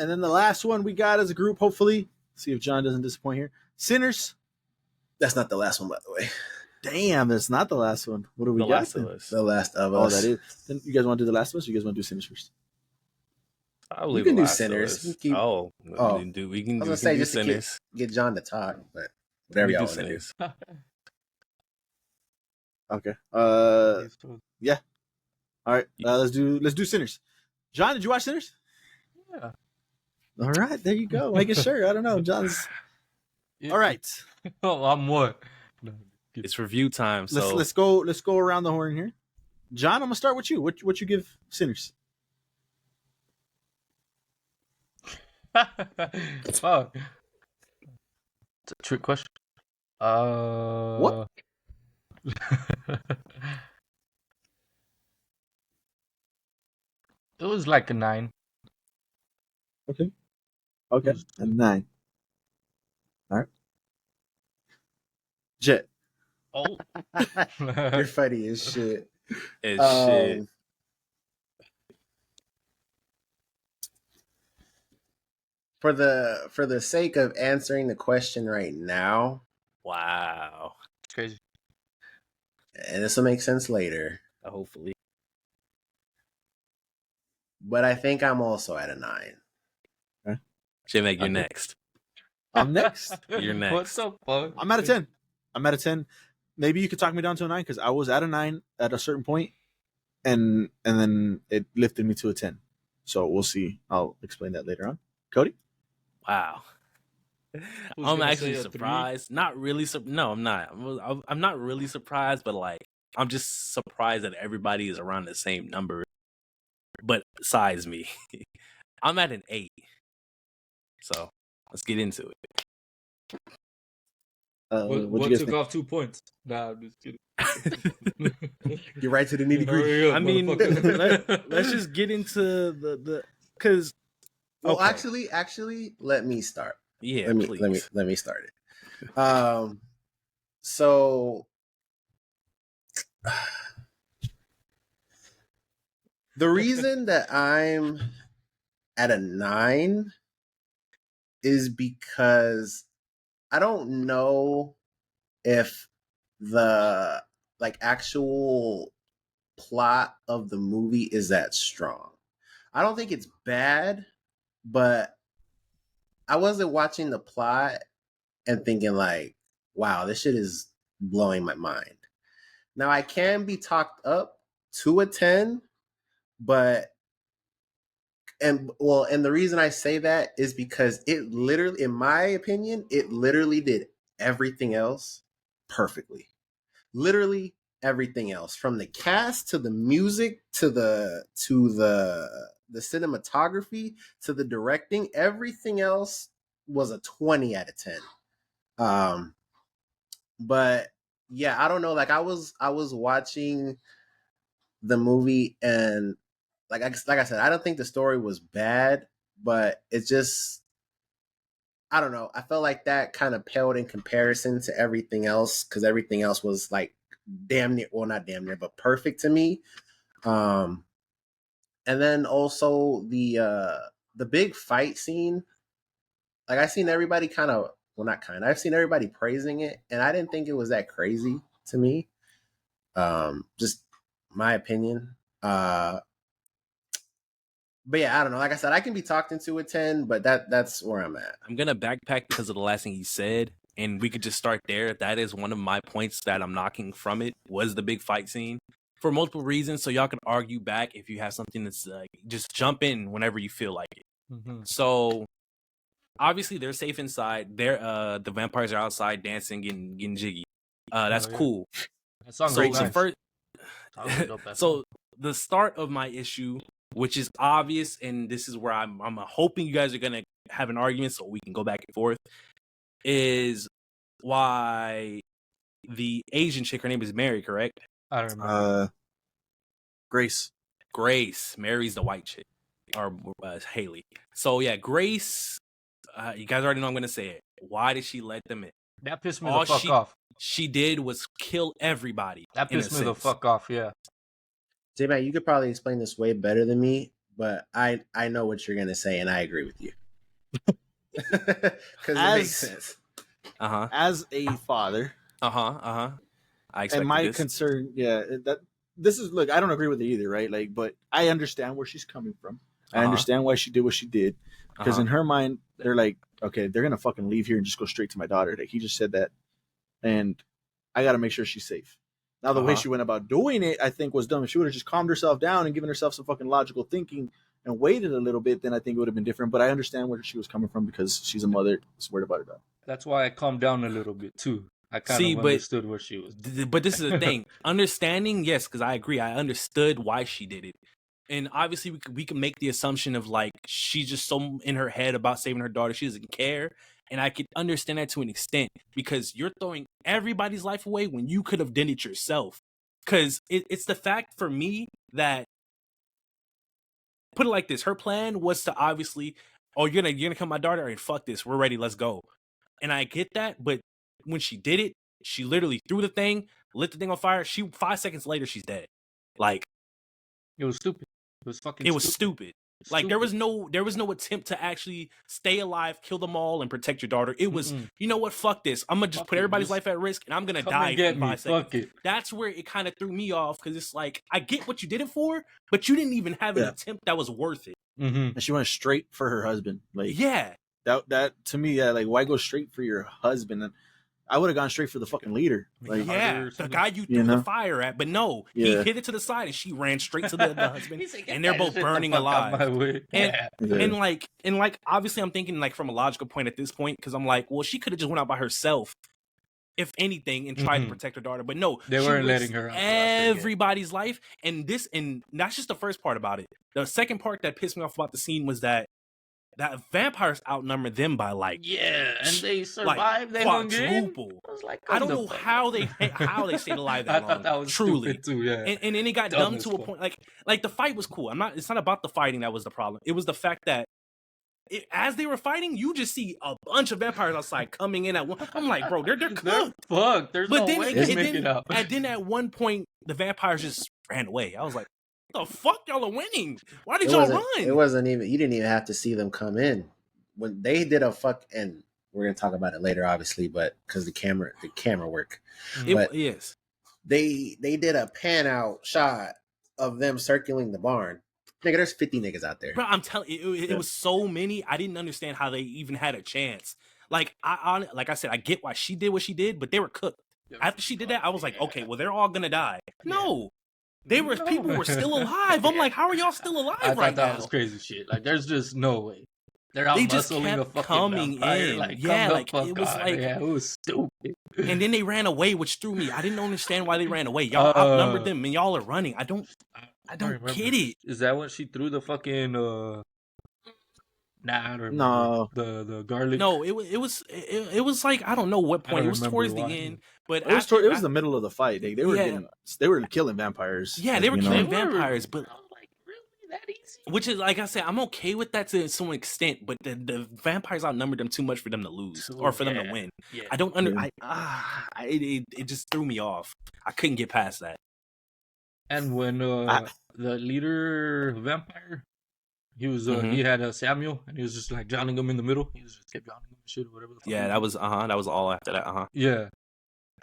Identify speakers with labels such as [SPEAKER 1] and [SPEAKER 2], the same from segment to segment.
[SPEAKER 1] And then the last one we got as a group, hopefully. See if John doesn't disappoint here. Sinners.
[SPEAKER 2] That's not the last one, by the way.
[SPEAKER 1] Damn, that's not the last one. What do we got?
[SPEAKER 3] Last of Us.
[SPEAKER 2] The Last of
[SPEAKER 1] Oh,
[SPEAKER 2] Us.
[SPEAKER 1] that is. Then you guys want to do The Last of Us, or you guys want to do Sinners first?
[SPEAKER 3] I
[SPEAKER 2] You can do Sinners.
[SPEAKER 3] We
[SPEAKER 2] Keep-
[SPEAKER 3] can
[SPEAKER 2] I
[SPEAKER 3] do
[SPEAKER 2] was gonna say just to
[SPEAKER 3] Sinners.
[SPEAKER 2] get John to talk, but whatever
[SPEAKER 3] We
[SPEAKER 2] y'all
[SPEAKER 3] do
[SPEAKER 2] want to do.
[SPEAKER 3] Sinners.
[SPEAKER 1] Okay. Yeah. All right. Let's do Sinners. John, did you watch Sinners?
[SPEAKER 4] Yeah.
[SPEAKER 1] All right, there you go. Making sure. I don't know. John's. All right.
[SPEAKER 4] Oh, I'm what?
[SPEAKER 3] It's review time. So
[SPEAKER 1] Let's go around the horn here. John, I'm gonna start with you. What you give Sinners?
[SPEAKER 4] Fuck. It's a trick question.
[SPEAKER 1] What?
[SPEAKER 4] It was like a 9.
[SPEAKER 1] Okay. A 9. All right. Jet.
[SPEAKER 4] Oh.
[SPEAKER 2] You're funny as shit.
[SPEAKER 3] shit.
[SPEAKER 2] For the sake of answering the question right now,
[SPEAKER 3] Wow.
[SPEAKER 4] It's crazy.
[SPEAKER 2] and this will make sense later,
[SPEAKER 3] Hopefully.
[SPEAKER 2] but I think I'm also at a 9.
[SPEAKER 3] J-Mac, you're next.
[SPEAKER 1] I'm next.
[SPEAKER 3] You're next.
[SPEAKER 4] What the fuck?
[SPEAKER 1] I'm at a 10. I'm at a 10. Maybe you could talk me down to a 9 because I was at a 9 at a certain point, and then it lifted me to a 10. So we'll see. I'll explain that later on. Cody?
[SPEAKER 3] Wow.
[SPEAKER 4] Who's
[SPEAKER 3] I'm
[SPEAKER 4] gonna
[SPEAKER 3] actually
[SPEAKER 4] say a 3?
[SPEAKER 3] surprised. Not really. No, I'm not. I'm not really surprised, but like, I'm just surprised that everybody is around the same number. But besides me, I'm at an 8. So let's get into it.
[SPEAKER 1] What you guys
[SPEAKER 4] took
[SPEAKER 1] think?
[SPEAKER 4] off 2 points? Nah, I'm just kidding.
[SPEAKER 2] Get right to the nitty gritty.
[SPEAKER 4] Hurry up,
[SPEAKER 3] I mean,
[SPEAKER 4] motherfucker.
[SPEAKER 3] let's just get into the because.
[SPEAKER 2] Well,
[SPEAKER 3] Okay.
[SPEAKER 2] actually, let me start.
[SPEAKER 3] Yeah, please.
[SPEAKER 2] Let me start it. So the reason that I'm at a 9 is because I don't know if the actual plot of the movie is that strong. I don't think it's bad, but I wasn't watching the plot and thinking like, wow, this shit is blowing my mind. Now I can be talked up to a 10, but and the reason I say that is because it literally, in my opinion, it literally did everything else perfectly. Literally everything else, from the cast to the music to the cinematography to the directing, everything else was a 20 out of 10. But yeah, I don't know. Like I was watching the movie, and like I said, I don't think the story was bad, but it's just, I don't know. I felt like that kind of paled in comparison to everything else, because everything else was like damn near, well, not damn near, but perfect to me. And then also the big fight scene, like I've seen everybody I've seen everybody praising it, and I didn't think it was that crazy to me. Just my opinion. But yeah, I don't know. Like I said, I can be talked into a 10, but that's where I'm at.
[SPEAKER 3] I'm gonna backpack because of the last thing he said, and we could just start there. That is one of my points that I'm knocking from it, was the big fight scene, for multiple reasons. So y'all can argue back if you have something that's like, just jump in whenever you feel like it.
[SPEAKER 4] Mm-hmm.
[SPEAKER 3] So obviously they're safe inside. They're the vampires are outside dancing and getting jiggy. That's cool.
[SPEAKER 4] That song
[SPEAKER 3] So
[SPEAKER 4] was
[SPEAKER 3] the
[SPEAKER 4] nice.
[SPEAKER 3] first,
[SPEAKER 4] I really dope that
[SPEAKER 3] so
[SPEAKER 4] song.
[SPEAKER 3] the start of my issue, which is obvious, and this is where I'm hoping you guys are gonna have an argument so we can go back and forth, is why the Asian chick, her name is Mary, correct?
[SPEAKER 4] I don't remember.
[SPEAKER 1] Grace.
[SPEAKER 3] Mary's the white chick, or Haley. So yeah, Grace. You guys already know I'm gonna say it. Why did she let them in?
[SPEAKER 4] That pissed me
[SPEAKER 3] all
[SPEAKER 4] the fuck off.
[SPEAKER 3] She did was kill everybody.
[SPEAKER 4] That
[SPEAKER 3] in a
[SPEAKER 4] pissed me the
[SPEAKER 3] sense.
[SPEAKER 4] fuck off, yeah.
[SPEAKER 2] J-Mac, you could probably explain this way better than me, but I know what you're gonna say, and I agree with you because it makes sense.
[SPEAKER 1] As a father,
[SPEAKER 3] I
[SPEAKER 1] and
[SPEAKER 3] expected
[SPEAKER 1] my
[SPEAKER 3] this.
[SPEAKER 1] concern, that this is look, I don't agree with it either, right? Like, but I understand where she's coming from. I understand why she did what she did, because in her mind, they're like, okay, they're gonna fucking leave here and just go straight to my daughter. Like he just said that, and I got to make sure she's safe. Now, the way she went about doing it, I think was dumb. If she would have just calmed herself down and given herself some fucking logical thinking and waited a little bit, then I think it would have been different. But I understand where she was coming from because she's a mother. That's worried about her daughter.
[SPEAKER 5] That's why I calmed down a little bit too. I kind of understood where she was.
[SPEAKER 3] But this is the thing. Understanding, yes, because I agree. I understood why she did it. And obviously, we can make the assumption of like she's just so in her head about saving her daughter, she doesn't care. And I could understand that to an extent because you're throwing everybody's life away when you could have done it yourself. Because it's the fact for me that, put it like this, her plan was to obviously, oh, you're gonna come my daughter, and fuck this, we're ready, let's go. And I get that, but when she did it, she literally threw the thing, lit the thing on fire. 5 seconds later, she's dead. Like,
[SPEAKER 5] it was stupid. It was fucking.
[SPEAKER 3] It was stupid. Like there was no attempt to actually stay alive, kill them all, and protect your daughter. It was, you know what? Fuck this. I'm gonna just put everybody's life at risk, and I'm gonna die in 5 seconds.
[SPEAKER 5] Fuck it.
[SPEAKER 3] That's where it kind of threw me off because it's like I get what you did it for, but you didn't even have an attempt that was worth it.
[SPEAKER 1] And she went straight for her husband. Like,
[SPEAKER 3] yeah,
[SPEAKER 1] that to me, like why go straight for your husband? And I would have gone straight for the fucking leader. Like,
[SPEAKER 3] the guy you threw the fire at, but no, he hit it to the side and she ran straight to the husband, and they're both burning alive. And like obviously I'm thinking like from a logical point at this point because I'm like, well, she could have just went out by herself, if anything, and tried to protect her daughter, but no,
[SPEAKER 5] they weren't letting her out.
[SPEAKER 3] Everybody's life, and that's just the first part about it. The second part that pissed me off about the scene was that vampires outnumbered them by like
[SPEAKER 5] and they survived. They
[SPEAKER 3] quadruple.
[SPEAKER 5] I was like,
[SPEAKER 3] I don't know how they stayed alive that long.
[SPEAKER 5] I thought that was
[SPEAKER 3] truly
[SPEAKER 5] too. Yeah,
[SPEAKER 3] and then it got dumb to a point. Like the fight was cool. It's not about the fighting that was the problem. It was the fact that as they were fighting, you just see a bunch of vampires outside coming in at one. I'm like, bro, they're cooked.
[SPEAKER 5] Fuck, there's no way they make it out.
[SPEAKER 3] And then at one point, the vampires just ran away. I was like, the fuck, y'all are winning. Why did y'all run?
[SPEAKER 2] It wasn't even, you didn't even have to see them come in when they did and we're gonna talk about it later, obviously, but because the camera work.
[SPEAKER 3] Yes,
[SPEAKER 2] they did a pan out shot of them circling the barn. Nigga, there's 50 niggas out there.
[SPEAKER 3] Bro, I'm telling you, it was so many. I didn't understand how they even had a chance. Like I said, I get why she did what she did, but they were cooked. After she did that, I was like, okay, well, they're all gonna die. No. People were still alive. I'm like, how are y'all still alive right now? I thought
[SPEAKER 5] that was crazy shit. Like, there's just no way. They're out muscling a fucking
[SPEAKER 3] coming
[SPEAKER 5] vampire.
[SPEAKER 3] in.
[SPEAKER 5] Like,
[SPEAKER 3] it was like,
[SPEAKER 5] it was stupid.
[SPEAKER 3] And then they ran away, which threw me. I didn't understand why they ran away. Y'all outnumbered them, and y'all are running. I don't get it.
[SPEAKER 5] Is that when she threw the fucking
[SPEAKER 1] No,
[SPEAKER 5] the garlic.
[SPEAKER 3] No, it was like I don't know what point. It was towards the end, but
[SPEAKER 1] it was the middle of the fight. They were killing vampires.
[SPEAKER 3] Yeah, they were killing vampires, but
[SPEAKER 5] I was like, really that easy?
[SPEAKER 3] Which is like I said, I'm okay with that to some extent, but the vampires outnumbered them too much for them to lose or for them to win. Yeah. I don't it just threw me off. I couldn't get past that.
[SPEAKER 5] And when the leader vampire. He was he had a Samuel, and he was just like drowning him in the middle. He was just kept drowning him and shit or whatever.
[SPEAKER 3] That was all after that.
[SPEAKER 5] Yeah,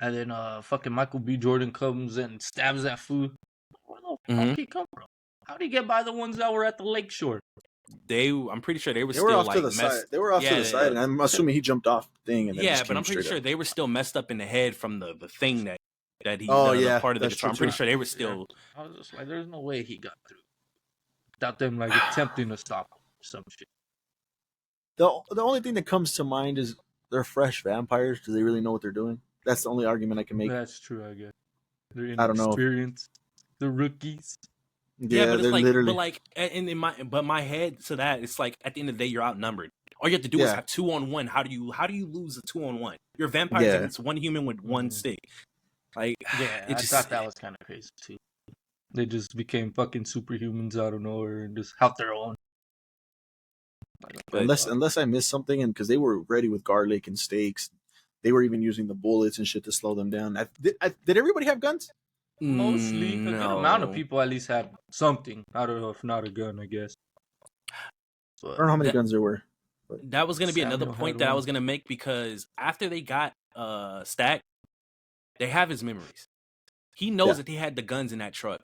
[SPEAKER 5] and then fucking Michael B. Jordan comes and stabs that food. Where the fuck he come from? How did he get by the ones that were at the lake shore?
[SPEAKER 3] I'm pretty sure they were still
[SPEAKER 1] off to the side. They were off to the side, and I'm assuming he jumped off the thing. And then
[SPEAKER 3] but I'm pretty sure they were still messed up in the head from the thing that he. Part of the control. I'm pretty sure they were still.
[SPEAKER 5] I was just like, there's no way he got through. Without them like attempting to stop him or some shit.
[SPEAKER 1] The only thing that comes to mind is they're fresh vampires. Do they really know what they're doing? That's the only argument I can make.
[SPEAKER 5] That's true, I guess. They're
[SPEAKER 1] I don't know.
[SPEAKER 5] The rookies.
[SPEAKER 3] Yeah, but it's
[SPEAKER 1] they're
[SPEAKER 3] like,
[SPEAKER 1] literally.
[SPEAKER 3] But like, in my head to that, it's like at the end of the day, you're outnumbered. All you have to do is have 2-on-1. How do you lose a 2-on-1? You're vampires against one human with one stick. Like,
[SPEAKER 5] I thought that was kind of crazy too. They just became fucking superhumans out of nowhere and just helped their own.
[SPEAKER 1] Unless I missed something, and because they were ready with garlic and steaks, they were even using the bullets and shit to slow them down. Did everybody have guns?
[SPEAKER 5] Mostly, a good amount of people at least had something. I don't know if not a gun, I guess.
[SPEAKER 1] I don't know how many
[SPEAKER 3] That-
[SPEAKER 1] guns there were.
[SPEAKER 3] That was going to be another
[SPEAKER 5] Samuel
[SPEAKER 3] point
[SPEAKER 5] had
[SPEAKER 3] that I
[SPEAKER 5] one.
[SPEAKER 3] was going to make, because after they got Stack, they have his memories. He knows
[SPEAKER 1] Yeah.
[SPEAKER 3] that they had the guns in that truck.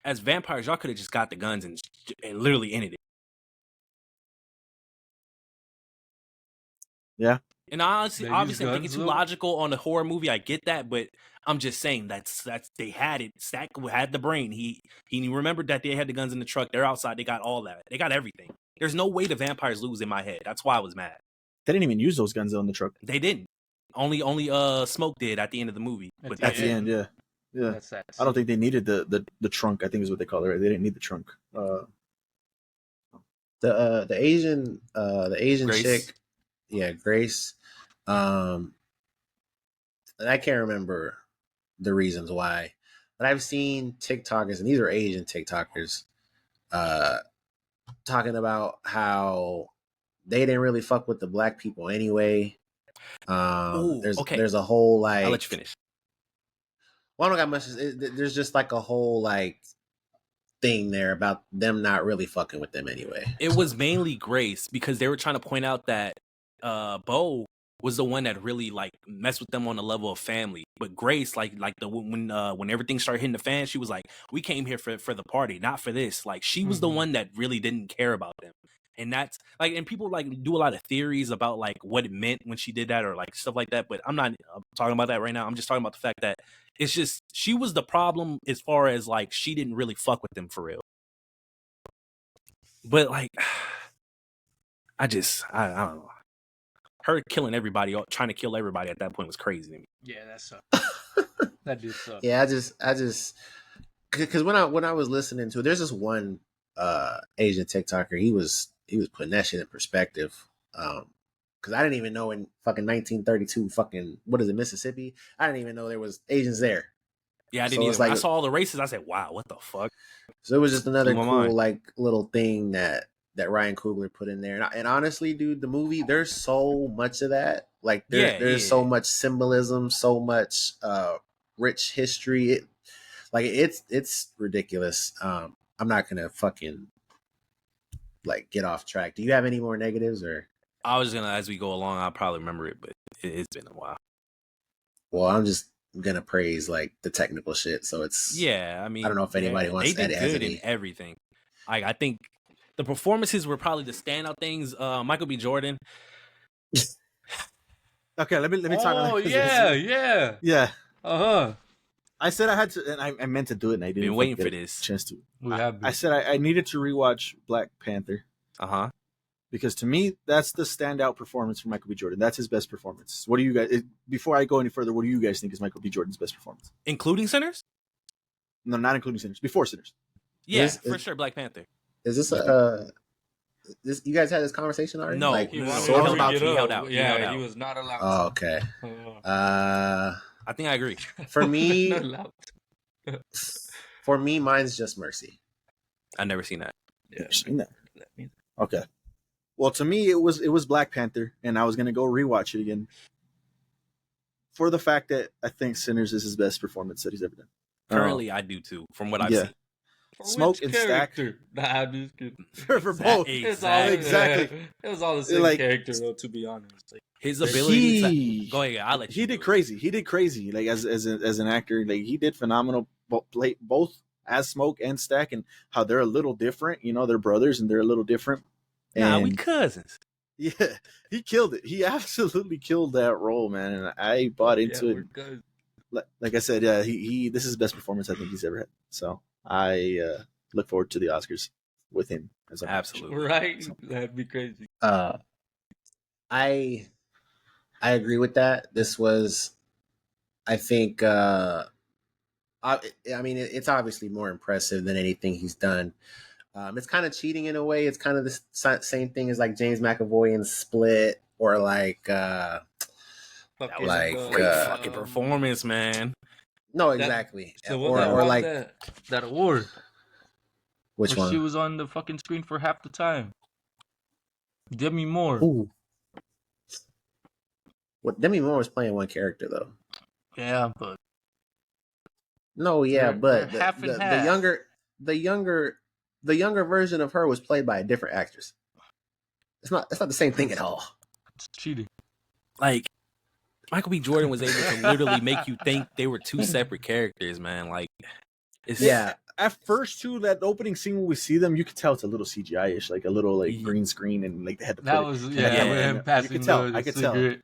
[SPEAKER 3] As vampires, y'all could have just got the guns and literally ended it.
[SPEAKER 1] Yeah.
[SPEAKER 3] And honestly,
[SPEAKER 5] They
[SPEAKER 3] obviously,
[SPEAKER 5] use
[SPEAKER 3] I'm thinking
[SPEAKER 5] guns,
[SPEAKER 3] too
[SPEAKER 5] though?
[SPEAKER 3] logical on a horror movie. I get that, but I'm just saying that's they had it. Stack had the brain. He remembered that they had the guns in the truck. They're outside. They got all that. They got everything. There's no way the vampires lose in my head. That's why I was mad.
[SPEAKER 1] They didn't even use those guns on the truck.
[SPEAKER 3] They didn't. Only Smoke did at the end of the movie.
[SPEAKER 5] At
[SPEAKER 3] But
[SPEAKER 5] the
[SPEAKER 1] At
[SPEAKER 3] that's
[SPEAKER 1] the
[SPEAKER 3] it.
[SPEAKER 1] end, yeah. Yeah.
[SPEAKER 5] That's that.
[SPEAKER 1] I don't think they needed the trunk, I think is what they call it, right? They didn't need the trunk.
[SPEAKER 2] The Asian
[SPEAKER 3] Grace.
[SPEAKER 2] chick, yeah, Grace. And I can't remember the reasons why, but I've seen TikTokers, and these are Asian TikTokers, talking about how they didn't really fuck with the black people anyway.
[SPEAKER 3] Ooh, okay.
[SPEAKER 2] There's a whole like.
[SPEAKER 3] I'll let you finish.
[SPEAKER 2] Well, I don't got much. There's just like a whole like thing there about them not really fucking with them anyway.
[SPEAKER 3] It was mainly Grace, because they were trying to point out that Bo was the one that really like messed with them on the level of family. But Grace, like when everything started hitting the fan, she was like, "We came here for the party, not for this." Like she was the one that really didn't care about them. And that's like, and people like do a lot of theories about like what it meant when she did that, or like stuff like that. But I'm not talking about that right now. I'm just talking about the fact that it's just she was the problem as far as like she didn't really fuck with them for real. But like, I don't know. Her killing everybody, trying to kill everybody at that point was crazy to me.
[SPEAKER 5] Yeah, that sucked. That did suck.
[SPEAKER 2] Yeah, I just because when I was listening to it, there's this one Asian TikToker. He was putting that shit in perspective. Because I didn't even know in fucking 1932, fucking what is it, Mississippi? I didn't even know there was Asians there.
[SPEAKER 3] Yeah, I didn't
[SPEAKER 2] So
[SPEAKER 3] either.
[SPEAKER 2] it's
[SPEAKER 3] When I
[SPEAKER 2] like-
[SPEAKER 3] saw all the races, I said, "Wow, what the fuck?"
[SPEAKER 2] So it was just another
[SPEAKER 3] Blew my
[SPEAKER 2] cool
[SPEAKER 3] mind.
[SPEAKER 2] like little thing that Ryan Coogler put in there. And honestly, dude, the movie, there's so much of that. Like there's so much symbolism, so much rich history. It's ridiculous. I'm not gonna fucking like get off track. Do you have any more negatives or?
[SPEAKER 3] I was gonna, as we go along, I'll probably remember it, but it's been a while.
[SPEAKER 2] Well, I'm just gonna praise like the technical shit. So it's
[SPEAKER 3] Yeah, I mean,
[SPEAKER 2] I don't know if anybody wants
[SPEAKER 3] they
[SPEAKER 2] to
[SPEAKER 3] did
[SPEAKER 2] add
[SPEAKER 3] good
[SPEAKER 2] any.
[SPEAKER 3] in everything. I think the performances were probably the standout things. Michael B. Jordan.
[SPEAKER 1] Okay, let me talk on
[SPEAKER 5] Oh
[SPEAKER 1] that. 'cause
[SPEAKER 5] yeah,
[SPEAKER 1] it's-
[SPEAKER 5] yeah.
[SPEAKER 1] Yeah.
[SPEAKER 5] Uh-huh.
[SPEAKER 1] I said I had to, and I meant to do it, and I didn't
[SPEAKER 3] Been waiting
[SPEAKER 1] get
[SPEAKER 3] for
[SPEAKER 1] a
[SPEAKER 3] this.
[SPEAKER 1] chance to.
[SPEAKER 5] We have
[SPEAKER 1] I
[SPEAKER 5] been.
[SPEAKER 1] said I needed to rewatch Black Panther
[SPEAKER 3] Uh-huh.
[SPEAKER 1] because to me that's the standout performance from Michael B. Jordan. That's his best performance. What do you guys? Before I go any further, what do you guys think is Michael B. Jordan's best performance?
[SPEAKER 3] Including Sinners?
[SPEAKER 1] No, not including Sinners. Before Sinners.
[SPEAKER 3] Yeah,
[SPEAKER 2] Is-
[SPEAKER 3] for sure, Black Panther.
[SPEAKER 2] Is this this you guys had this conversation already?
[SPEAKER 3] No,
[SPEAKER 2] Like,
[SPEAKER 3] he
[SPEAKER 5] wanted
[SPEAKER 2] sort
[SPEAKER 5] to
[SPEAKER 2] of?
[SPEAKER 3] about
[SPEAKER 5] bring
[SPEAKER 3] to.
[SPEAKER 5] it
[SPEAKER 3] He held
[SPEAKER 5] up.
[SPEAKER 3] out. He
[SPEAKER 5] Yeah,
[SPEAKER 3] held out.
[SPEAKER 5] he was not allowed.
[SPEAKER 2] Oh, okay.
[SPEAKER 3] I think I agree.
[SPEAKER 2] For me,
[SPEAKER 5] Not allowed.
[SPEAKER 2] mine's Just Mercy.
[SPEAKER 3] I never seen that.
[SPEAKER 5] Yeah.
[SPEAKER 1] You've seen that? Okay. Well, to me, it was Black Panther, and I was gonna go rewatch it again for the fact that I think Sinners is his best performance that he's ever done.
[SPEAKER 3] Currently, I do too, from what I've
[SPEAKER 1] yeah.
[SPEAKER 3] seen.
[SPEAKER 5] For
[SPEAKER 1] Smoke
[SPEAKER 5] which
[SPEAKER 1] and Stack.
[SPEAKER 5] character? Nah, I'm just kidding.
[SPEAKER 1] for both.
[SPEAKER 5] It's all,
[SPEAKER 1] Exactly.
[SPEAKER 5] It was all the same
[SPEAKER 1] Like-
[SPEAKER 5] character, though. To be honest, like,
[SPEAKER 3] His ability
[SPEAKER 1] He-
[SPEAKER 3] to go ahead. I'll let you.
[SPEAKER 1] He
[SPEAKER 3] do
[SPEAKER 1] did
[SPEAKER 3] it.
[SPEAKER 1] crazy. He did crazy. Like as an actor, like he did phenomenal. Both as Smoke and Stack, and how they're a little different. You know, they're brothers and they're a little different.
[SPEAKER 3] Nah, we
[SPEAKER 1] And
[SPEAKER 3] cousins.
[SPEAKER 1] yeah, he killed it. He absolutely killed that role, man. And I bought into
[SPEAKER 5] yeah,
[SPEAKER 1] it.
[SPEAKER 5] we're good.
[SPEAKER 1] Like I said, yeah, he this is the best performance I think he's ever had. So I look forward to the Oscars with him as a
[SPEAKER 3] Absolutely.
[SPEAKER 5] Right? That'd be crazy.
[SPEAKER 2] I agree with that. This was, I think, I mean, it's obviously more impressive than anything he's done. It's kind of cheating in a way. It's kind of the same thing as like James McAvoy in Split, or like
[SPEAKER 3] That was
[SPEAKER 2] Like,
[SPEAKER 3] a great fucking performance, man.
[SPEAKER 2] no, exactly,
[SPEAKER 5] So
[SPEAKER 2] or
[SPEAKER 5] what
[SPEAKER 2] or like
[SPEAKER 5] that award?
[SPEAKER 2] which
[SPEAKER 5] where
[SPEAKER 2] one?
[SPEAKER 5] she was on the fucking screen for half the time. Demi Moore.
[SPEAKER 2] Ooh. What Demi Moore was playing one character though.
[SPEAKER 5] Yeah, but
[SPEAKER 2] No, yeah,
[SPEAKER 5] They're-
[SPEAKER 2] but
[SPEAKER 5] they're half and
[SPEAKER 2] the
[SPEAKER 5] half.
[SPEAKER 2] younger version of her was played by a different actress. It's not the same thing at all.
[SPEAKER 5] It's cheating.
[SPEAKER 3] Like Michael B. Jordan was able to literally make you think they were two separate characters, man. Like, it's
[SPEAKER 1] At first, too, that opening scene when we see them, you could tell it's a little CGI-ish, like a little like green screen, and like they had to put
[SPEAKER 5] That
[SPEAKER 1] it.
[SPEAKER 5] was
[SPEAKER 1] and
[SPEAKER 5] with him
[SPEAKER 1] you
[SPEAKER 5] passing
[SPEAKER 1] could tell.
[SPEAKER 5] the
[SPEAKER 1] I could tell.
[SPEAKER 5] cigarette.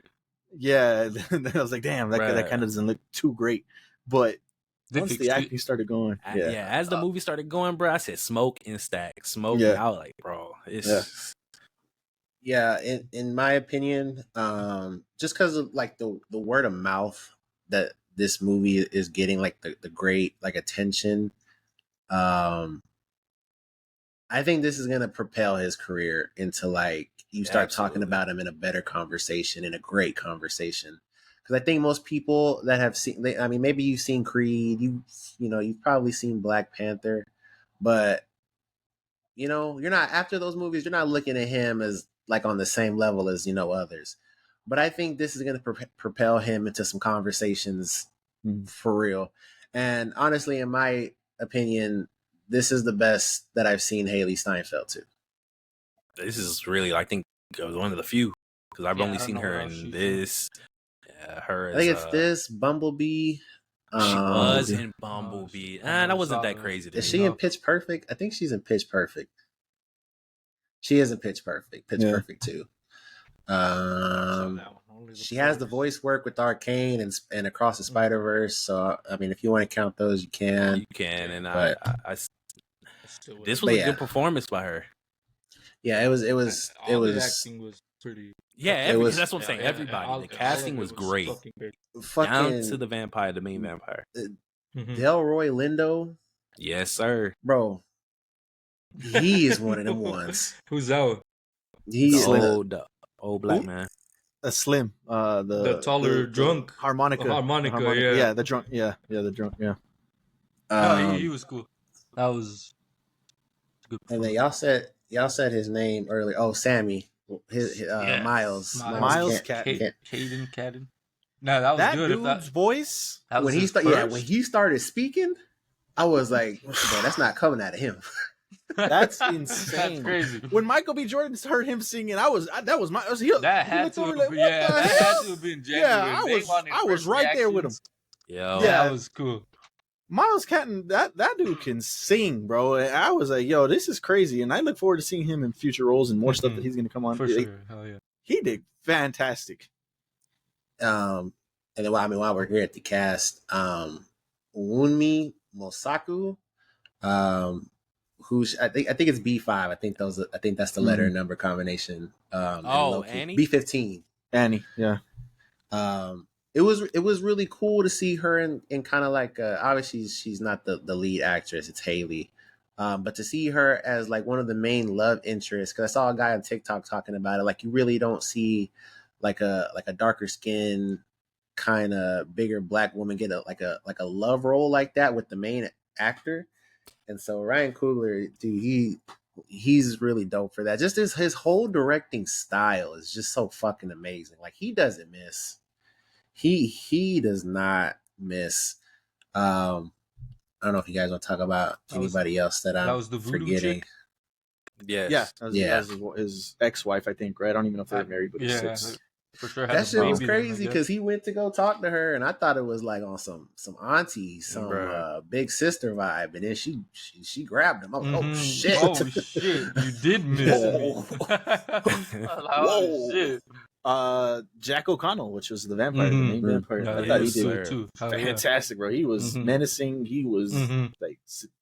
[SPEAKER 1] Yeah, I was like, damn, that kind of doesn't look too great. But
[SPEAKER 5] They
[SPEAKER 1] once
[SPEAKER 5] fixed
[SPEAKER 1] the
[SPEAKER 5] it.
[SPEAKER 1] acting started going,
[SPEAKER 3] as the movie started going, bro, I said smoke and stack, smoke.
[SPEAKER 1] Yeah.
[SPEAKER 3] And I was like, bro, it's
[SPEAKER 2] Yeah, in my opinion, just because of like the word of mouth that this movie is getting, like the great like attention, I think this is gonna propel his career into like you start talking about him in a better conversation, in a great conversation. Because I think most people that have seen, I mean, maybe you've seen Creed, you've probably seen Black Panther, but you're not, after those movies, you're not looking at him as like on the same level as others. But I think this is going to propel him into some conversations for real. And honestly, in my opinion, this is the best that I've seen Haley Steinfeld to.
[SPEAKER 3] This is really, I think, one of the few, because I've only seen her in this. Her.
[SPEAKER 2] I think it's this Bumblebee.
[SPEAKER 3] She was in Bumblebee. That wasn't that crazy.
[SPEAKER 2] Is she in Pitch Perfect? I think she's in Pitch Perfect. She is in Pitch Perfect. Pitch Perfect too. She has the voice work with Arcane and Across the Spider-Verse. So I mean, if you want to count those, you can.
[SPEAKER 3] You can, and
[SPEAKER 2] but,
[SPEAKER 3] this was a good performance by her.
[SPEAKER 2] Yeah, it was.
[SPEAKER 5] The acting was pretty.
[SPEAKER 3] Yeah, that's what I'm saying. Everybody, the casting was great. Down to the vampire, the main vampire,
[SPEAKER 2] Delroy Lindo.
[SPEAKER 3] Yes, sir,
[SPEAKER 2] bro. He is one of them ones.
[SPEAKER 5] Who's that?
[SPEAKER 2] He's
[SPEAKER 3] old black man.
[SPEAKER 1] A Slim, the
[SPEAKER 5] taller drunk
[SPEAKER 1] harmonica,
[SPEAKER 5] yeah,
[SPEAKER 1] the drunk, the drunk,
[SPEAKER 5] no, he was cool. That was
[SPEAKER 2] good. And then y'all said his name earlier. Oh, Sammy, Miles
[SPEAKER 5] Caden. No, that was
[SPEAKER 1] that
[SPEAKER 5] good.
[SPEAKER 1] Dude's voice
[SPEAKER 2] when he started speaking, I was like, bro, that's not coming out of him.
[SPEAKER 1] That's insane.
[SPEAKER 5] That's crazy.
[SPEAKER 1] When Michael B. Jordan heard him singing, that had to
[SPEAKER 5] have been genuine.
[SPEAKER 1] Yeah, I was right there with him.
[SPEAKER 3] Yeah,
[SPEAKER 5] that was cool.
[SPEAKER 1] Miles Catton, that dude can sing, bro. I was like, yo, this is crazy, and I look forward to seeing him in future roles and more stuff that he's going to come on.
[SPEAKER 5] For sure, hell yeah.
[SPEAKER 1] He did fantastic.
[SPEAKER 2] And then while we're here at the cast, Wunmi Mosaku, who's I think it's B5. I think that's the letter and number combination.
[SPEAKER 3] Annie?
[SPEAKER 2] B15.
[SPEAKER 1] Annie, yeah.
[SPEAKER 2] It was really cool to see her in kind of like obviously she's not the lead actress, it's Haley. But to see her as like one of the main love interests, because I saw a guy on TikTok talking about it, like you really don't see like a darker skin kind of bigger black woman get a love role like that with the main actor. And so Ryan Coogler, dude, he's really dope for that. Just his whole directing style is just so fucking amazing. Like he doesn't miss. He does not miss. I don't know if you guys want to talk about anybody else that I'm forgetting.
[SPEAKER 3] Yes.
[SPEAKER 1] That was his ex-wife, I think, right? I don't even know if they're married, but it's
[SPEAKER 5] for sure.
[SPEAKER 2] That shit was crazy because he went to go talk to her, and I thought it was like on some auntie, big sister vibe, and then she grabbed him. I was like, oh shit!
[SPEAKER 5] Oh shit! You did miss me.
[SPEAKER 2] Whoa!
[SPEAKER 5] Shit.
[SPEAKER 1] Jack O'Connell, which was the vampire, the main vampire. I thought he did
[SPEAKER 5] too.
[SPEAKER 1] Fantastic, bro. He was menacing. He was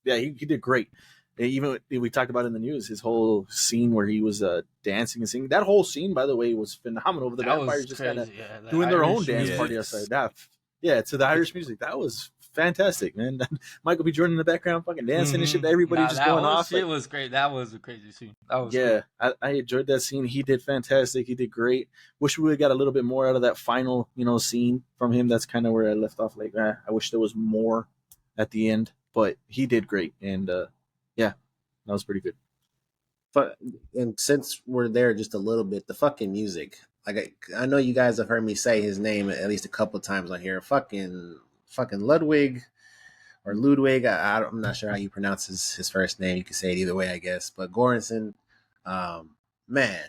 [SPEAKER 1] he did great. Even we talked about in the news, his whole scene where he was dancing and singing. That whole scene, by the way, was phenomenal. The vampires just kind of doing their own dance party outside. To the Irish music. That was fantastic, man. Michael B. Jordan in the background, fucking dancing and shit. Everybody just going off.
[SPEAKER 5] Shit was great. That was a crazy scene. That was
[SPEAKER 1] cool. I enjoyed that scene. He did fantastic. He did great. Wish we would have got a little bit more out of that final, scene from him. That's kind of where I left off. Like, I wish there was more at the end, but he did great. And that was pretty good.
[SPEAKER 2] But and since we're there just a little bit, the fucking music. Like I know you guys have heard me say his name at least a couple of times on here. Fucking Ludwig or Ludwig. I'm not sure how you pronounce his first name. You can say it either way, I guess. But Göransson, man,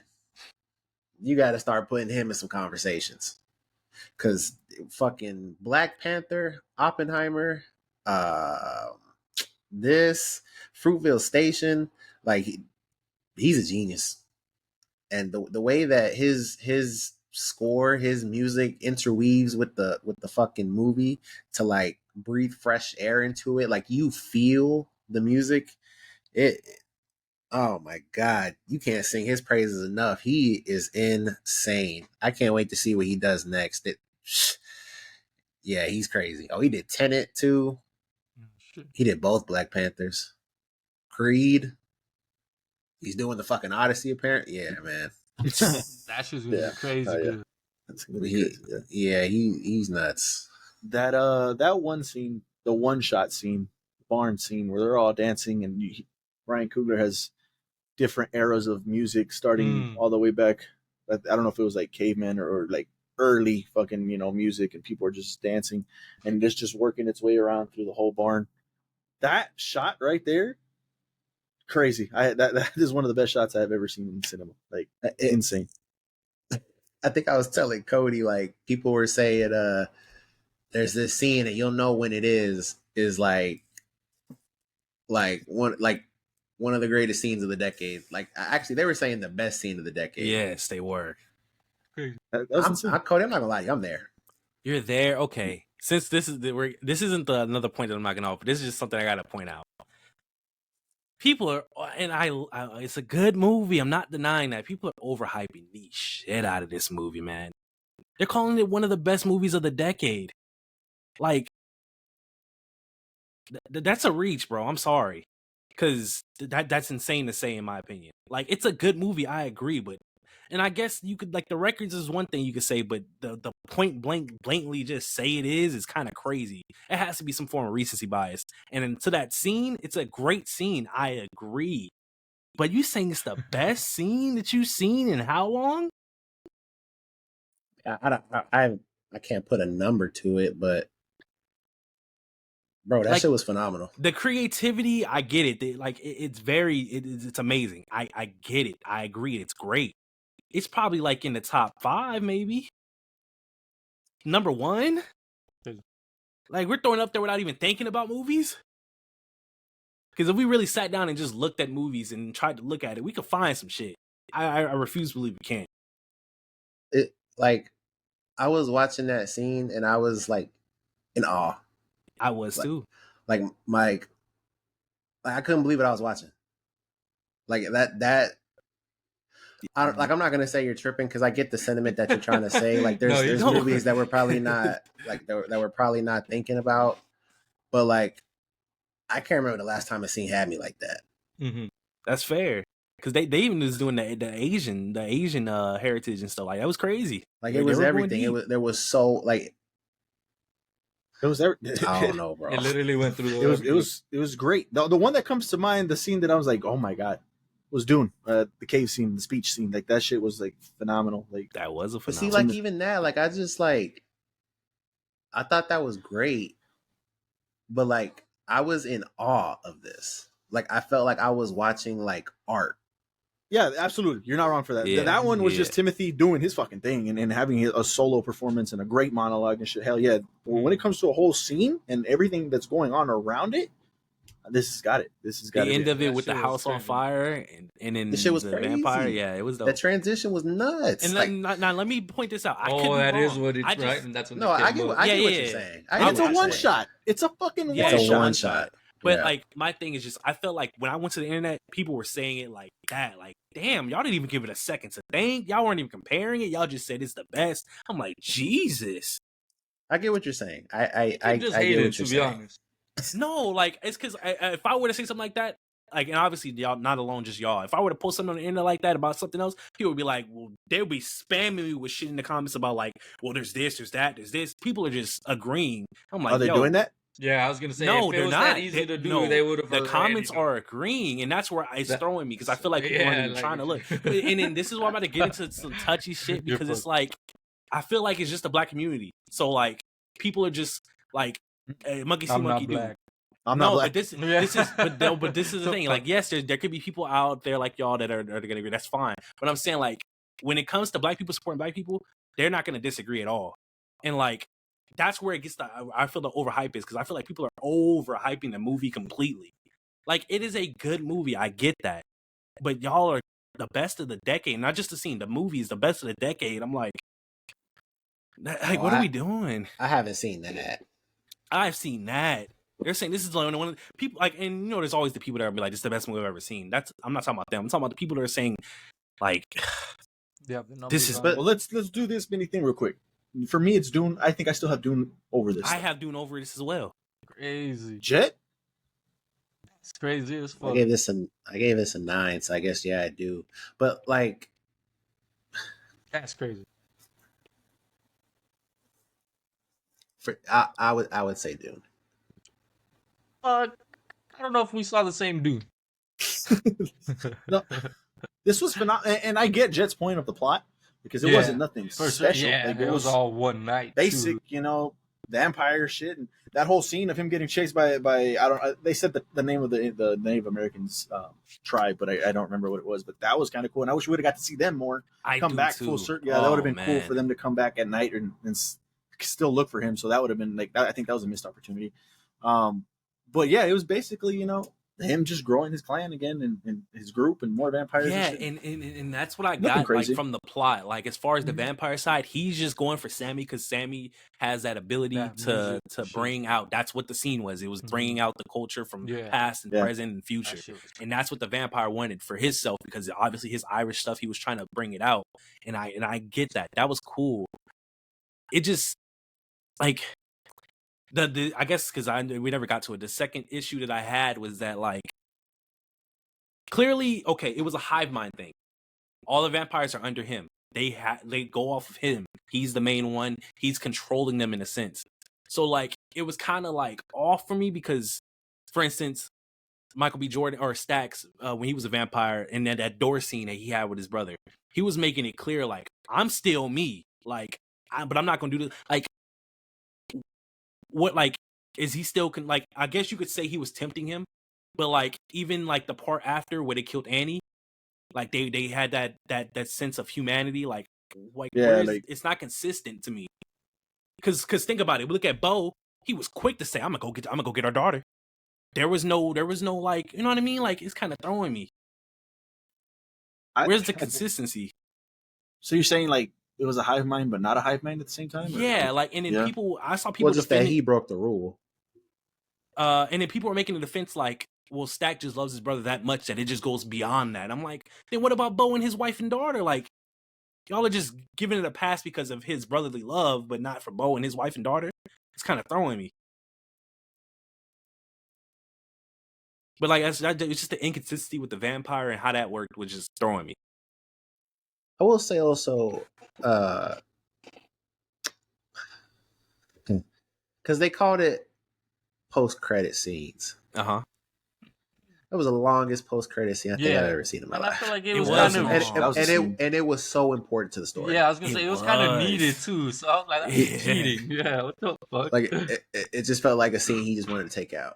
[SPEAKER 2] you got to start putting him in some conversations. Because fucking Black Panther, Oppenheimer, uh, this Fruitville Station, like he's a genius, and the way that his score, his music interweaves with the fucking movie to like breathe fresh air into it, like you feel the music. It Oh my god, you can't sing his praises enough. He is insane. I can't wait to see what he does next. Yeah, he's crazy. Oh, he did Tenet too. He did both Black Panthers. Creed. He's doing the fucking Odyssey apparently. Yeah, man.
[SPEAKER 5] That shit's gonna be crazy.
[SPEAKER 1] Yeah. That's gonna be crazy.
[SPEAKER 2] Yeah, he's nuts.
[SPEAKER 1] That one scene, the one shot scene, barn scene where they're all dancing and Ryan Coogler has different eras of music starting all the way back. I don't know if it was like caveman or like early fucking music, and people are just dancing and it's just working its way around through the whole barn. That shot right there, crazy. That is one of the best shots I've ever seen in cinema. Like insane.
[SPEAKER 2] I think I was telling Cody, like people were saying there's this scene and you'll know when it is like one of the greatest scenes of the decade. Like actually they were saying the best scene of the decade.
[SPEAKER 3] Yes, they were.
[SPEAKER 2] Cody, I'm not gonna lie, I'm there.
[SPEAKER 3] You're there, okay. Since this isn't another point that I'm not gonna offer. This is just something I gotta point out. People are, and I it's a good movie. I'm not denying that. People are overhyping the shit out of this movie, man. They're calling it one of the best movies of the decade. Like, that's a reach, bro. I'm sorry, because that's insane to say, in my opinion. Like, it's a good movie. I agree, but. And I guess you could, like, the records is one thing you could say, but the point blankly just say it is kind of crazy. It has to be some form of recency bias. And then to that scene, it's a great scene. I agree. But you saying it's the best scene that you've seen in how long?
[SPEAKER 2] I can't put a number to it, but bro, that shit was phenomenal.
[SPEAKER 3] The creativity, I get it. It's amazing. I get it. I agree. It's great. It's probably like in the top 5, maybe. Number 1? Like, we're throwing it up there without even thinking about movies? Because if we really sat down and just looked at movies and tried to look at it, we could find some shit. I refuse to believe we can't.
[SPEAKER 2] It, like, I was watching that scene and I was like in awe.
[SPEAKER 3] I was too.
[SPEAKER 2] Like I couldn't believe what I was watching. Like that. I'm not gonna say you're tripping because I get the sentiment that you're trying to say. Like there's movies that we're probably not like that we're probably not thinking about, but like I can't remember the last time a scene had me like that.
[SPEAKER 3] Mm-hmm. That's fair because they even was doing the Asian heritage and stuff like that. Was crazy.
[SPEAKER 2] Like it was everything. There was so like
[SPEAKER 1] it was there.
[SPEAKER 2] I don't know, bro.
[SPEAKER 5] It literally went through.
[SPEAKER 1] It was great. The one that comes to mind, the scene that I was like, oh my god. Was Dune, the cave scene, the speech scene, like that shit was like phenomenal. Like
[SPEAKER 3] that was a phenomenal.
[SPEAKER 2] But see, like even that, like I just like, I thought that was great, but like I was in awe of this. Like I felt like I was watching like art.
[SPEAKER 1] Yeah, absolutely. You're not wrong for that. Yeah. That one was just Timothy doing his fucking thing and having a solo performance and a great monologue and shit. Hell yeah. But when it comes to a whole scene and everything that's going on around it, this has got it. This has got
[SPEAKER 3] the end of it with the house on fire and then
[SPEAKER 2] the shit was
[SPEAKER 3] the
[SPEAKER 2] crazy.
[SPEAKER 3] Vampire. Yeah, it was dope.
[SPEAKER 2] The transition was nuts.
[SPEAKER 3] And like, now let me point this out.
[SPEAKER 5] That is what it's right, and that's what.
[SPEAKER 2] No, I get what you're saying.
[SPEAKER 1] It's a one shot. It's a fucking
[SPEAKER 2] one shot.
[SPEAKER 3] But like my thing is just, I felt like when I went to the internet, people were saying it like that. Like, damn, y'all didn't even give it a second to think. Y'all weren't even comparing it. Y'all just said it's the best. I'm like, Jesus.
[SPEAKER 2] I get what you're saying. I
[SPEAKER 5] just hate it, to be honest.
[SPEAKER 3] No, like it's because if I were to say something like that, like, and obviously y'all not alone, just y'all. If I were to post something on the internet like that about something else, people would be like, well, they'll be spamming me with shit in the comments about like, well, there's this, there's that, there's this. People are just agreeing. I'm like,
[SPEAKER 1] are they doing that?
[SPEAKER 5] Yeah, I was gonna say,
[SPEAKER 3] no,
[SPEAKER 5] if it was
[SPEAKER 3] not
[SPEAKER 5] that easy to do, they would have.
[SPEAKER 3] The comments are agreeing, and that's where it's throwing me because I feel like people aren't even trying to look. And then this is why I'm about to get into some touchy shit because it's like I feel like it's just a black community, so like people are just like monkey see, monkey do.
[SPEAKER 1] I'm not black.
[SPEAKER 3] But this is the thing. Like, yes, there could be people out there like y'all that are gonna agree. That's fine. But I'm saying like when it comes to black people supporting black people, they're not going to disagree at all. And like, that's where it gets I feel the overhype is, because I feel like people are overhyping the movie completely. Like, it is a good movie. I get that. But y'all are the best of the decade. Not just the scene. The movie is the best of the decade. I'm like, what are we doing?
[SPEAKER 2] I haven't seen that.
[SPEAKER 3] I've seen that. They're saying this is the only one. People like, and you know, there's always the people that are like, "This is the best movie I've ever seen." I'm not talking about them. I'm talking about the people that are saying, like,
[SPEAKER 5] Yeah,
[SPEAKER 3] this is.
[SPEAKER 1] But let's do this mini thing real quick. For me, it's Dune. I think I still have Dune over this.
[SPEAKER 3] I have Dune over this as well.
[SPEAKER 5] Crazy.
[SPEAKER 1] Jet.
[SPEAKER 5] It's crazy as fuck.
[SPEAKER 2] I gave this a 9, so I guess yeah, I do. But like,
[SPEAKER 5] That's crazy.
[SPEAKER 2] I would say Dune.
[SPEAKER 5] I don't know if we saw the same Dune.
[SPEAKER 1] No, this was phenomenal, and I get Jet's point of the plot because it wasn't nothing special.
[SPEAKER 5] Sure. Yeah,
[SPEAKER 1] like,
[SPEAKER 5] it was all one night.
[SPEAKER 1] basic,
[SPEAKER 5] too.
[SPEAKER 1] Vampire shit, and that whole scene of him getting chased by I don't. They said the name of the Native Americans tribe, but I don't remember what it was. But that was kind of cool, and I wish we would have got to see them more. Come back full circle. Yeah, that would have been cool for them to come back at night and still look for him. So that would have been like, I think that was a missed opportunity. But yeah, it was basically, him just growing his clan again and his group and more vampires.
[SPEAKER 3] Yeah, and that's what I got like from the plot. Like, as far as the vampire side, he's just going for Sammy because Sammy has that ability to bring out. That's what the scene was. It was bringing out the culture from past and present and future, and that's what the vampire wanted for himself, because obviously his Irish stuff, he was trying to bring it out. And I get that. That was cool. It just like. I guess because we never got to it. The second issue that I had was that, like, clearly, okay, it was a hive mind thing. All the vampires are under him. They go off of him. He's the main one. He's controlling them in a sense. So like, it was kind of like off for me because, for instance, Michael B. Jordan or Stax, when he was a vampire, and then that door scene that he had with his brother, he was making it clear, like, I'm still me, like, but I'm not gonna do this, like. What, like, is he still like, I guess you could say he was tempting him, but like, even like the part after where they killed Annie, like they had that sense of humanity, like it's not consistent to me. Cause think about it, we look at Bo, he was quick to say, I'm gonna go get our daughter. There was no like, you know what I mean? Like, it's kind of throwing me. Where's the consistency?
[SPEAKER 1] So you're saying like it was a hive mind, but not a hive mind at the same time?
[SPEAKER 3] Yeah, like, and then I saw people
[SPEAKER 2] just that he broke the rule.
[SPEAKER 3] And then people are making a defense like, well, Stack just loves his brother that much that it just goes beyond that. I'm like, then what about Bo and his wife and daughter? Like, y'all are just giving it a pass because of his brotherly love, but not for Bo and his wife and daughter. It's kind of throwing me. But like, it's just the inconsistency with the vampire and how that worked was just throwing me.
[SPEAKER 2] I will say also, because they called it post-credit scenes.
[SPEAKER 3] Uh-huh.
[SPEAKER 2] That was the longest post-credit scene I think I've ever seen in my life.
[SPEAKER 5] I feel like it was kind of...
[SPEAKER 2] And it was so important to the story.
[SPEAKER 5] Yeah, I was going to say, it was kind of needed, too. So I was like, that's cheating. Yeah, what the fuck?
[SPEAKER 2] Like, it just felt like a scene he just wanted to take out.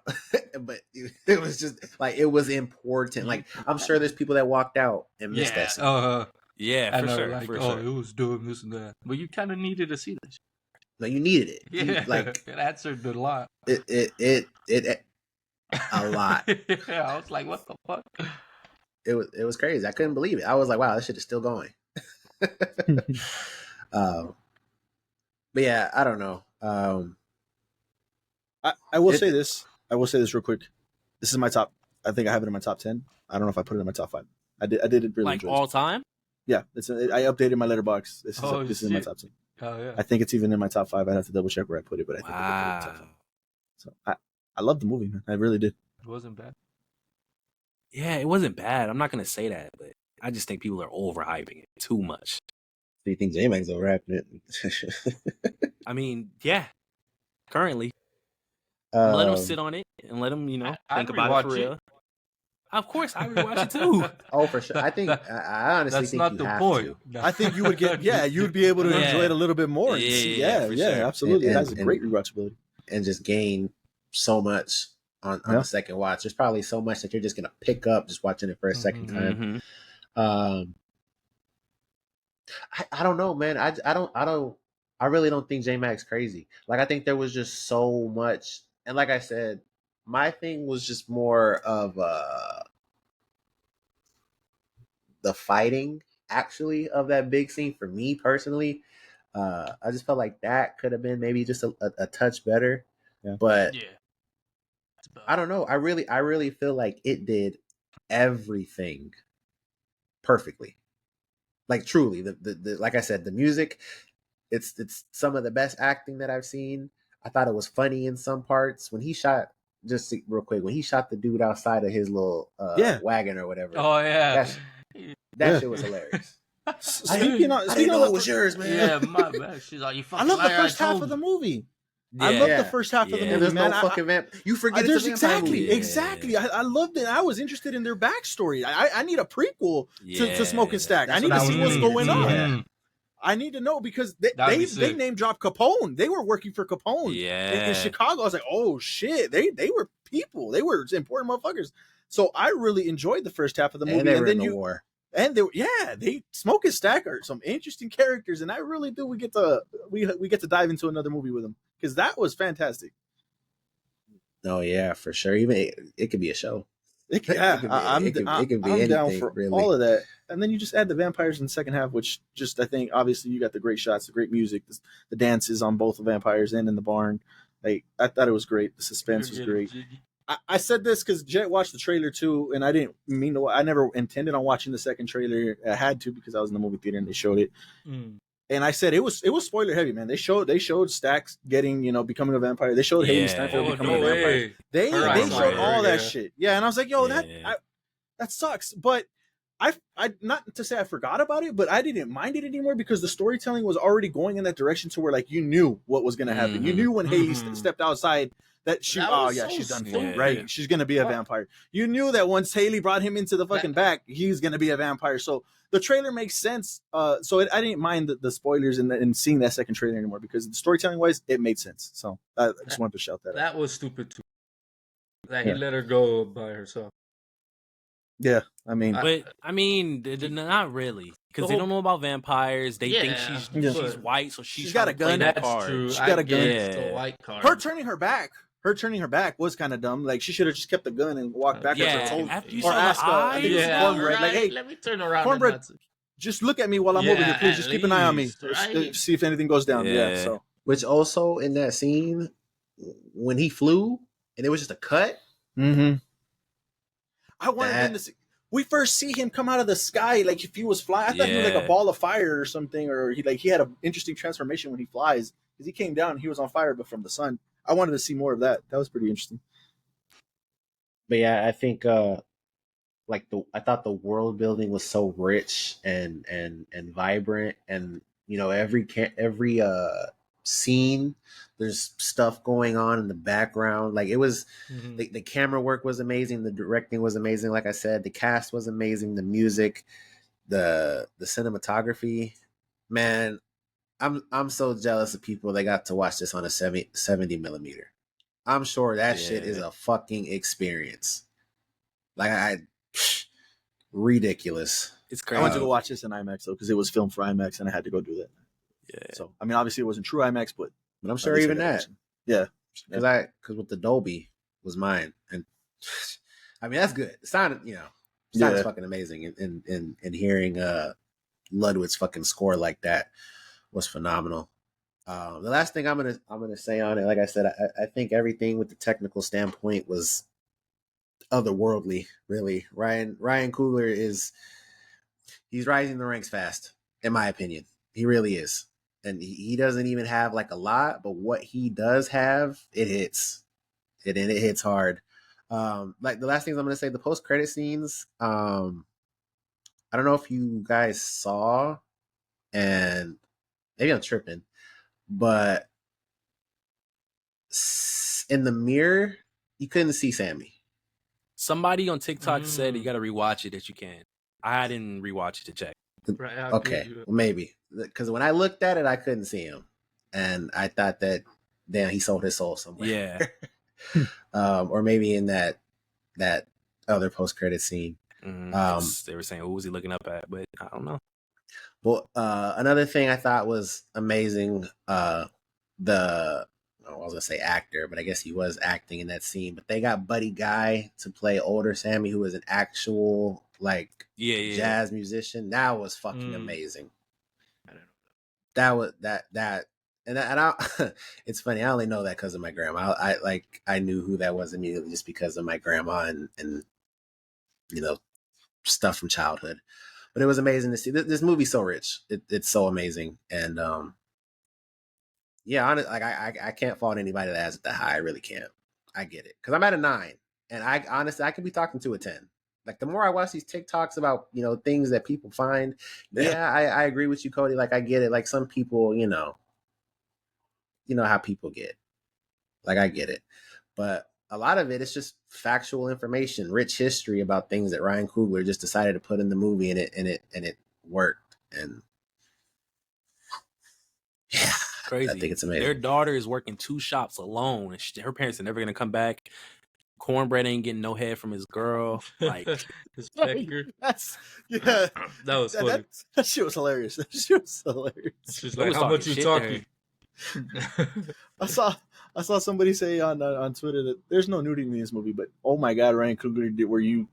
[SPEAKER 2] But it was just, like, it was important. Like, I'm sure there's people that walked out and missed that scene.
[SPEAKER 3] Yeah, for sure.
[SPEAKER 5] Like,
[SPEAKER 3] for
[SPEAKER 5] sure. It was doing this and that. But you kind of needed to see this.
[SPEAKER 2] No, you needed it.
[SPEAKER 5] Yeah, like, it answered a lot.
[SPEAKER 2] It a lot.
[SPEAKER 5] Yeah, I was like, what the fuck?
[SPEAKER 2] It was crazy. I couldn't believe it. I was like, wow, this shit is still going. But yeah, I don't know.
[SPEAKER 1] I will say this. I will say this real quick. This is my top. I think I have it in my top 10. I don't know if I put it in my top 5. I did it really
[SPEAKER 3] like all time.
[SPEAKER 1] Yeah, I updated my letterbox. This is in my top 10.
[SPEAKER 5] Oh yeah.
[SPEAKER 1] I think it's even in my top 5. I'd have to double check where I put it, but I think I put it in my top 5. So I love the movie, man. I really did.
[SPEAKER 5] It wasn't bad.
[SPEAKER 3] Yeah, it wasn't bad. I'm not gonna say that, but I just think people are overhyping it too much.
[SPEAKER 2] Do you think J-Mag's overhyping it?
[SPEAKER 3] I mean, yeah. Currently, let him sit on it and let him, think about it for real. Of course, I rewatch it too.
[SPEAKER 2] Oh, for sure. I think I honestly
[SPEAKER 5] That's
[SPEAKER 2] think
[SPEAKER 5] not
[SPEAKER 2] you
[SPEAKER 5] the
[SPEAKER 2] have
[SPEAKER 5] point.
[SPEAKER 2] to.
[SPEAKER 5] No.
[SPEAKER 1] I think you would get. Yeah, you would be able to enjoy it a little bit more.
[SPEAKER 3] Yeah, sure.
[SPEAKER 1] Absolutely.
[SPEAKER 2] And,
[SPEAKER 1] it has a great rewatchability,
[SPEAKER 2] and just gain so much on the second watch. There's probably so much that you're just gonna pick up just watching it for a second time.
[SPEAKER 3] Mm-hmm.
[SPEAKER 2] I don't know, man. I really don't think J Mac's crazy. Like I think there was just so much, and like I said, my thing was just more of the fighting actually of that big scene for me personally. I just felt like that could have been maybe just a touch better,
[SPEAKER 1] Yeah.
[SPEAKER 2] but
[SPEAKER 5] Yeah.
[SPEAKER 2] I don't know. I really feel like it did everything perfectly. Like truly, the like I said, the music, it's some of the best acting that I've seen. I thought it was funny in some parts when he shot. Just real quick, when he shot the dude outside of his little
[SPEAKER 1] Yeah.
[SPEAKER 2] wagon or whatever,
[SPEAKER 5] Oh yeah.
[SPEAKER 2] that
[SPEAKER 1] Yeah.
[SPEAKER 2] shit was hilarious.
[SPEAKER 1] Speaking
[SPEAKER 2] I
[SPEAKER 1] of,
[SPEAKER 2] didn't know
[SPEAKER 1] of
[SPEAKER 2] it was yours, man.
[SPEAKER 5] Yeah, my bad. She's like, you
[SPEAKER 1] I
[SPEAKER 5] fucking
[SPEAKER 1] love the
[SPEAKER 5] liar,
[SPEAKER 1] first
[SPEAKER 5] I
[SPEAKER 1] half
[SPEAKER 5] told
[SPEAKER 1] of the
[SPEAKER 5] you.
[SPEAKER 1] movie.
[SPEAKER 3] Yeah.
[SPEAKER 1] I love
[SPEAKER 2] Yeah.
[SPEAKER 1] the first half of the
[SPEAKER 3] Yeah.
[SPEAKER 1] movie,
[SPEAKER 2] And there's
[SPEAKER 1] man.
[SPEAKER 2] no fucking vamp. You forget
[SPEAKER 1] There's
[SPEAKER 2] it's a vampire
[SPEAKER 1] exactly,
[SPEAKER 2] movie.
[SPEAKER 1] exactly. I loved it. I was interested in their backstory. I need a prequel to Smoke and Stack.
[SPEAKER 2] That's
[SPEAKER 1] I need
[SPEAKER 2] what
[SPEAKER 1] to
[SPEAKER 2] I
[SPEAKER 1] see
[SPEAKER 2] was
[SPEAKER 1] what's
[SPEAKER 2] thinking
[SPEAKER 1] going
[SPEAKER 2] too,
[SPEAKER 1] on.
[SPEAKER 2] yeah.
[SPEAKER 1] I need to know because they
[SPEAKER 5] That'd be
[SPEAKER 1] they
[SPEAKER 5] sick.
[SPEAKER 1] name dropped Capone. They were working for Capone in Chicago. I was like, oh shit, they were people. They were important motherfuckers. So I really enjoyed the first half of the movie,
[SPEAKER 2] And they were
[SPEAKER 1] then
[SPEAKER 2] in the war.
[SPEAKER 1] and they Smoke and Stack are some interesting characters, and I really do. We get to dive into another movie with them because that was fantastic.
[SPEAKER 2] Oh yeah, for sure. Even it could be a show.
[SPEAKER 1] Yeah,
[SPEAKER 2] It could be
[SPEAKER 1] I'm down
[SPEAKER 2] anything
[SPEAKER 1] for
[SPEAKER 2] really.
[SPEAKER 1] all of that. And then you just add the vampires in the second half, which just I think obviously you got the great shots, the great music, the dances on both the vampires and in the barn. Like I thought it was great. The suspense was great. I said this because Jet watched the trailer too, and I didn't mean to. I never intended on watching the second trailer. I had to because I was in the movie theater and they showed it. And I said it was spoiler heavy, man. They showed Stacks getting becoming a vampire. They showed Haley Steinfeld
[SPEAKER 5] Oh,
[SPEAKER 1] becoming
[SPEAKER 5] no
[SPEAKER 1] a vampire.
[SPEAKER 5] way.
[SPEAKER 1] They
[SPEAKER 5] Alright,
[SPEAKER 1] showed
[SPEAKER 5] so-
[SPEAKER 1] all that
[SPEAKER 5] yeah.
[SPEAKER 1] shit. Yeah, and I was like, yo,
[SPEAKER 3] Yeah.
[SPEAKER 1] that sucks. But I not to say I forgot about it, but I didn't mind it anymore because the storytelling was already going in that direction to where like you knew what was gonna happen. You
[SPEAKER 3] Mhm.
[SPEAKER 1] knew when Haley
[SPEAKER 5] Mhm.
[SPEAKER 1] stepped outside that she
[SPEAKER 5] That was
[SPEAKER 1] yeah,
[SPEAKER 5] so
[SPEAKER 1] she's done for,
[SPEAKER 3] stupid.
[SPEAKER 1] right? She's gonna be a vampire. You knew that once Haley brought him into the fucking back, he's gonna be a vampire. So the trailer makes sense. So I didn't mind the spoilers and seeing that second trailer anymore because storytelling wise, it made sense. So I just wanted to shout that out.
[SPEAKER 5] That was stupid too. That
[SPEAKER 1] Yeah.
[SPEAKER 5] he let her go by herself.
[SPEAKER 1] Yeah, I mean,
[SPEAKER 3] But I mean, not really, because they don't know about vampires. They think
[SPEAKER 5] Yeah,
[SPEAKER 3] she's white, so
[SPEAKER 1] she's got a gun.
[SPEAKER 3] That
[SPEAKER 5] That's
[SPEAKER 3] card.
[SPEAKER 5] true.
[SPEAKER 1] She got a gun.
[SPEAKER 5] It's the
[SPEAKER 3] Yeah.
[SPEAKER 5] white card.
[SPEAKER 1] her turning her back was kind of dumb. Like she should have just kept the gun and walked backwards.
[SPEAKER 3] Yeah,
[SPEAKER 1] or told,
[SPEAKER 3] after you
[SPEAKER 1] or
[SPEAKER 3] saw
[SPEAKER 1] ask,
[SPEAKER 3] the
[SPEAKER 1] I think it was
[SPEAKER 5] Yeah,
[SPEAKER 1] Cornbread,
[SPEAKER 5] right.
[SPEAKER 1] like, hey,
[SPEAKER 5] Let me turn around.
[SPEAKER 1] Cornbread,
[SPEAKER 5] and not-
[SPEAKER 1] just look at me while I'm over here, please.
[SPEAKER 5] at
[SPEAKER 1] Just keep an eye on me.
[SPEAKER 5] least, right?
[SPEAKER 1] See if anything goes down. Yeah.
[SPEAKER 3] Yeah.
[SPEAKER 1] So
[SPEAKER 2] Which also in that scene when he flew and it was just a cut.
[SPEAKER 1] I wanted
[SPEAKER 2] That-
[SPEAKER 1] them to see. We first see him come out of the sky, like if he was flying. I thought he was like
[SPEAKER 3] Yeah.
[SPEAKER 1] a ball of fire or something, or he had an interesting transformation when he flies because he came down, he was on fire, but from the sun. I wanted to see more of that. That was pretty interesting.
[SPEAKER 2] But yeah, I think I thought the world building was so rich and vibrant, and every scene there's stuff going on in the background. Like it was the camera work was amazing, the directing was amazing, like I said, the cast was amazing, the music, the cinematography. Man, I'm so jealous of people that got to watch this on a 70 millimeter. I'm sure that shit is a fucking experience. Like ridiculous.
[SPEAKER 3] It's
[SPEAKER 1] I
[SPEAKER 3] crazy.
[SPEAKER 1] went to go watch this in IMAX though because it was filmed for IMAX and I had to go do that.
[SPEAKER 3] Yeah.
[SPEAKER 1] So I mean, obviously it wasn't true IMAX, but
[SPEAKER 2] But I'm sure
[SPEAKER 1] at least
[SPEAKER 2] even
[SPEAKER 1] I got
[SPEAKER 2] that,
[SPEAKER 1] to- yeah,
[SPEAKER 2] because with the Dolby was mine, and I mean that's good. It sounded
[SPEAKER 1] Yeah.
[SPEAKER 2] fucking amazing, and hearing Ludwig's fucking score like that was phenomenal. The last thing I'm gonna say on it, like I said, I think everything with the technical standpoint was otherworldly. Really, Ryan Coogler he's rising the ranks fast, in my opinion. He really is, and he doesn't even have like a lot, but what he does have, it hits. It hits hard. Like the last things I'm gonna say, the post credit scenes. I don't know if you guys saw, and maybe I'm tripping, but in the mirror you couldn't see Sammy.
[SPEAKER 3] Somebody on TikTok said you got to rewatch it if you can. I didn't rewatch it to check.
[SPEAKER 5] Right, I
[SPEAKER 2] Okay,
[SPEAKER 5] agree.
[SPEAKER 2] well, maybe because when I looked at it, I couldn't see him, and I thought that damn, he sold his soul somewhere.
[SPEAKER 3] Yeah.
[SPEAKER 2] Or maybe in that other post credit scene.
[SPEAKER 3] They were saying, "Who was he looking up at?" But I don't know.
[SPEAKER 2] Well, another thing I thought was amazing. I was gonna say actor, but I guess he was acting in that scene. But they got Buddy Guy to play older Sammy, who was an actual like
[SPEAKER 3] Yeah.
[SPEAKER 2] jazz musician. That was fucking amazing.
[SPEAKER 3] I don't know.
[SPEAKER 2] That was and I it's funny. I only know that because of my grandma. I knew who that was immediately just because of my grandma and you know stuff from childhood. But it was amazing to see. This movie's so rich. It's so amazing, and yeah, like I can't fault anybody that has it that high. I really can't. I get it because I'm at a 9, and I honestly I could be talking to a 10. Like the more I watch these TikToks about things that people find, I agree with you, Cody. Like I get it. Like some people, you know how people get. Like I get it, but a lot of it is just factual information, rich history about things that Ryan Coogler just decided to put in the movie, and it worked. And yeah,
[SPEAKER 3] Crazy.
[SPEAKER 2] I think it's amazing.
[SPEAKER 3] Their daughter is working 2 shops alone, and her parents are never gonna come back. Cornbread ain't getting no head from his girl. Like
[SPEAKER 5] his pecker.
[SPEAKER 1] That's
[SPEAKER 5] That was funny.
[SPEAKER 1] That shit was hilarious. That shit was hilarious.
[SPEAKER 5] She's
[SPEAKER 3] They
[SPEAKER 5] like,
[SPEAKER 3] was
[SPEAKER 5] how much
[SPEAKER 3] talking
[SPEAKER 5] you
[SPEAKER 3] shit
[SPEAKER 5] talking?
[SPEAKER 1] I saw somebody say on Twitter that there's no nudity in this movie, but oh my god, Ryan Coogler were you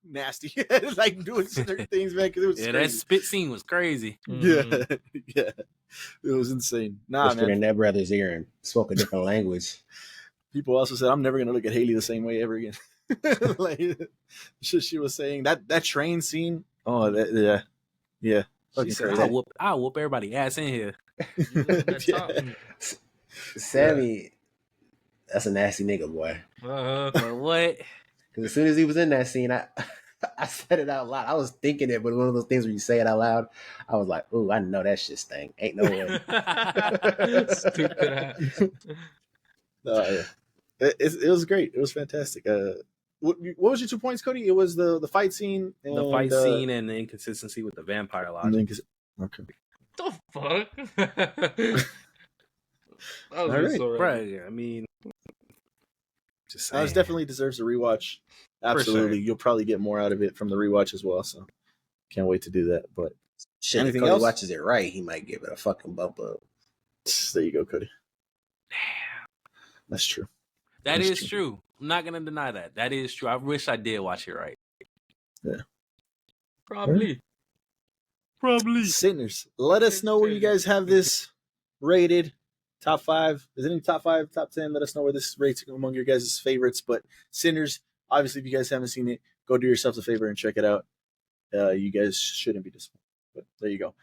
[SPEAKER 1] nasty, like doing certain things, man? Because it was
[SPEAKER 3] yeah,
[SPEAKER 1] crazy.
[SPEAKER 3] that spit scene was crazy.
[SPEAKER 1] Yeah, yeah, it was insane. Nah,
[SPEAKER 2] Whispered in
[SPEAKER 1] man.
[SPEAKER 2] that brother's ear and spoke a different language.
[SPEAKER 1] People also said I'm never gonna look at Haley the same way ever again. Like she was saying that train scene. Oh, yeah.
[SPEAKER 3] She said, I'll whoop everybody ass in here.
[SPEAKER 2] Sammy, that's a nasty nigga, boy.
[SPEAKER 3] Or what?
[SPEAKER 2] Because as soon as he was in that scene, I said it out loud. I was thinking it, but one of those things where you say it out loud, I was like, "Ooh, I know that shit stink. Ain't no way."
[SPEAKER 5] Stupid ass.
[SPEAKER 1] Yeah. It was great. It was fantastic. What was your 2 points, Cody? It was the fight scene, and,
[SPEAKER 3] the fight scene, and the inconsistency with the vampire logic.
[SPEAKER 1] Okay.
[SPEAKER 5] The fuck? That was
[SPEAKER 1] All right.
[SPEAKER 5] so
[SPEAKER 3] Right. I mean, just saying.
[SPEAKER 1] This definitely deserves a rewatch. Absolutely.
[SPEAKER 3] sure.
[SPEAKER 1] You'll probably get more out of it from the rewatch as well. So can't wait to do that. But
[SPEAKER 2] Shit, if
[SPEAKER 1] anything
[SPEAKER 2] Cody
[SPEAKER 1] else?
[SPEAKER 2] watches it right, he might give it a fucking bump up.
[SPEAKER 1] There you go, Cody.
[SPEAKER 3] Damn.
[SPEAKER 1] That's true.
[SPEAKER 3] That
[SPEAKER 1] That's
[SPEAKER 3] is true. I'm not gonna deny that. That is true. I wish I did watch it right.
[SPEAKER 1] Yeah.
[SPEAKER 5] Probably.
[SPEAKER 1] Sinners. Let us know where you guys have this rated. Top 5. Is it any top 5, top 10? Let us know where this rates among your guys' favorites. But Sinners, obviously, if you guys haven't seen it, go do yourselves a favor and check it out. You guys shouldn't be disappointed. But there you go.